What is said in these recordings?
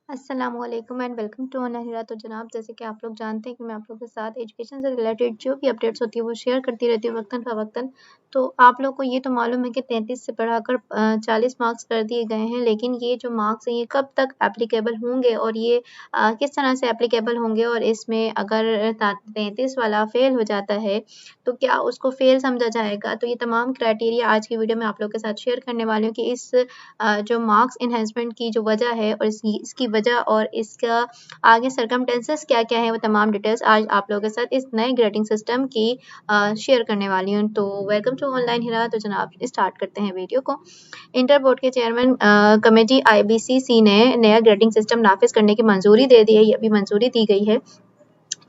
अस्सलामुअलैकुम and welcome to अनहिरा। तो जनाब, जैसे कि आप लोग जानते हैं कि मैं आप लोगों के साथ एजुकेशन से रिलेटेड जो भी अपडेट्स होती है वो शेयर करती रहती हूँ वक्तन फ़वक्तन। तो आप लोग को ये तो मालूम है कि 33 से बढ़ाकर 40 मार्क्स कर दिए गए हैं, लेकिन ये जो मार्क्स हैं ये कब तक एप्लीकेबल होंगे और ये किस तरह से एप्लीकेबल होंगे, और इसमें अगर 33 वाला फेल हो जाता है तो क्या उसको फेल समझा जाएगा। तो ये तमाम क्राइटेरिया आज की वीडियो में आप लोग के साथ शेयर करने वाली हूँ कि इस जो मार्क्स इन्हेंसमेंट की जो वजह है और इसकी वजह और इसका आगे सर्कमटेंसेस क्या-क्या है, वो तमाम डिटेल्स आज आप लोगों के साथ इस नए ग्रेडिंग सिस्टम की शेयर करने वाली हूँ। तो वेलकम टू ऑनलाइन हिरा। तो जनाब स्टार्ट करते हैं वीडियो को। इंटर बोर्ड के चेयरमैन कमेटी IBCC ने नया ग्रेडिंग सिस्टम नाफिज करने की मंजूरी दे दी है। ये अभी मंजूरी दी गई है,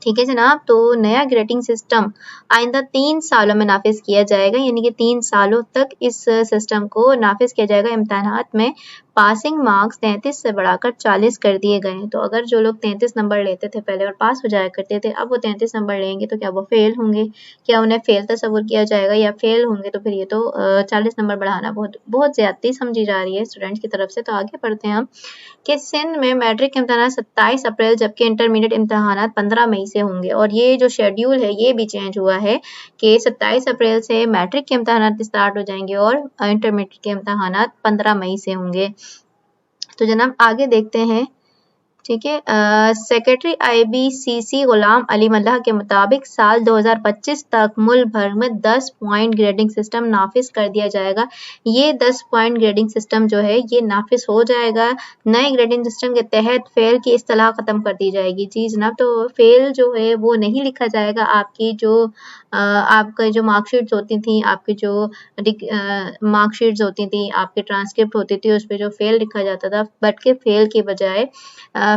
ठीक है जनाब। तो नया ग्रेडिंग सिस्टम आइंदा 3 सालों में नाफिज किया जाएगा, यानी कि 3 सालों तक इस सिस्टम को नाफिज किया जाएगा। इम्तिहानात में पासिंग मार्क्स 33 से बढ़ाकर 40 कर दिए गए हैं। तो अगर जो लोग 33 नंबर लेते थे पहले और पास हो जाया करते थे, अब वो 33 नंबर लेंगे तो क्या वो फेल होंगे? क्या उन्हें फेल तस्वुर किया जाएगा, या फेल होंगे तो फिर ये तो 40 नंबर बढ़ाना बहुत ज़्यादती समझी जा रही है स्टूडेंट्स की तरफ से। तो आगे पढ़ते हैं हम कि सिंध में मैट्रिक इम्तिहान 27 अप्रैल जबकि इंटरमीडिएट इम्तिहान 15 मई से होंगे। और ये जो शेड्यूल है ये भी चेंज हुआ है कि 27 अप्रैल से मैट्रिक के इम्तिहान स्टार्ट हो जाएंगे और इंटरमीडिएट के इम्तिहान 15 मई से होंगे। तो जनाब आगे देखते हैं, ठीक है। सेक्रेटरी IBCC गुलाम अली मल्लाह के मुताबिक साल 2025 तक मुल्क भर में 10 पॉइंट ग्रेडिंग सिस्टम नाफिज कर दिया जाएगा। ये 10 पॉइंट ग्रेडिंग सिस्टम जो है ये नाफिज हो जाएगा। नए ग्रेडिंग सिस्टम के तहत फेल की इस्तेलाह ख़त्म कर दी जाएगी। जी जनाब, तो फेल जो है वो नहीं लिखा जाएगा। आपकी जो आपका जो मार्कशीट्स होती थी, आपकी जो मार्कशीट्स होती थी, आपकी ट्रांसक्रिप्ट होती थी, उस पर जो फेल लिखा जाता था, बट के फेल के बजाय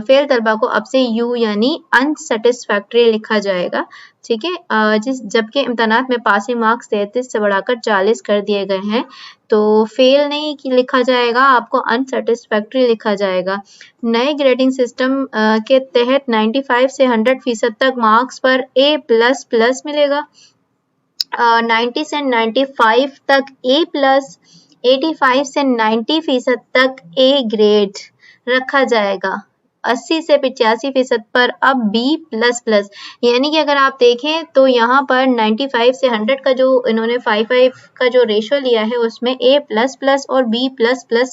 फेल तलबा को अब से यू यानी अनसेटिस्फैक्ट्री लिखा जाएगा, ठीक है। जबकि इम्तिहानात में पासिंग मार्क्स 33 से बढ़ाकर 40 कर दिए गए हैं, तो फेल नहीं लिखा जाएगा, आपको अनसेटिस्फैक्ट्री लिखा जाएगा। नए ग्रेडिंग सिस्टम के तहत 95 से 100% तक मार्क्स पर A++ मिलेगा। 90 से 95 तक A+, 85 से 90% तक A ग्रेड रखा जाएगा। 80 से 85% पर अब B++, यानी कि अगर आप देखें तो यहाँ पर 95 से 100 का जो इन्होंने 55 का जो रेशो लिया है उसमें A++ और B++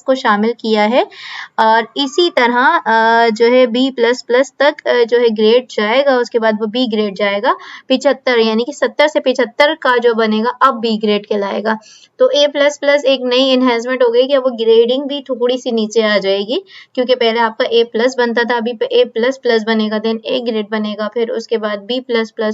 को शामिल किया है। और इसी तरह जो है B++ तक जो है ग्रेड जाएगा, उसके बाद वो B ग्रेड जाएगा। 75 यानी कि 70 से 75 का जो बनेगा अब B ग्रेड कहलाएगा। तो A++ एक नई एनहेंसमेंट हो गई कि अब वो ग्रेडिंग भी थोड़ी सी नीचे आ जाएगी, क्योंकि पहले आपका A+ बनता था, अभी A++ बनेगा, देन A ग्रेड बनेगा, फिर उसके बाद B++,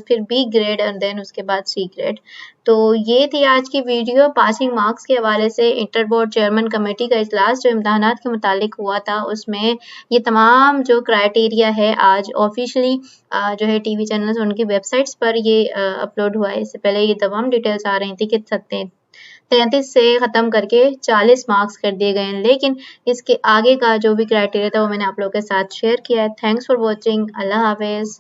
फिर B ग्रेड और देन उसके बाद C ग्रेड। तो ये थी आज की वीडियो पासिंग मार्क्स के हवाले से। इंटर बोर्ड चेयरमैन कमेटी का इजलास जो इम्तिहानात के मुतालिक हुआ था, उसमें ये तमाम जो क्राइटेरिया है आज ऑफिशियली जो है TV चैनल्स उनकी वेबसाइट्स पर ये अपलोड हुआ है। इससे पहले ये तमाम डिटेल्स आ रही थी कि 33 से ख़त्म करके 40 मार्क्स कर दिए गए हैं, लेकिन इसके आगे का जो भी क्राइटेरिया था वो मैंने आप लोगों के साथ शेयर किया है। Thanks for watching. अल्लाह हाफिज़।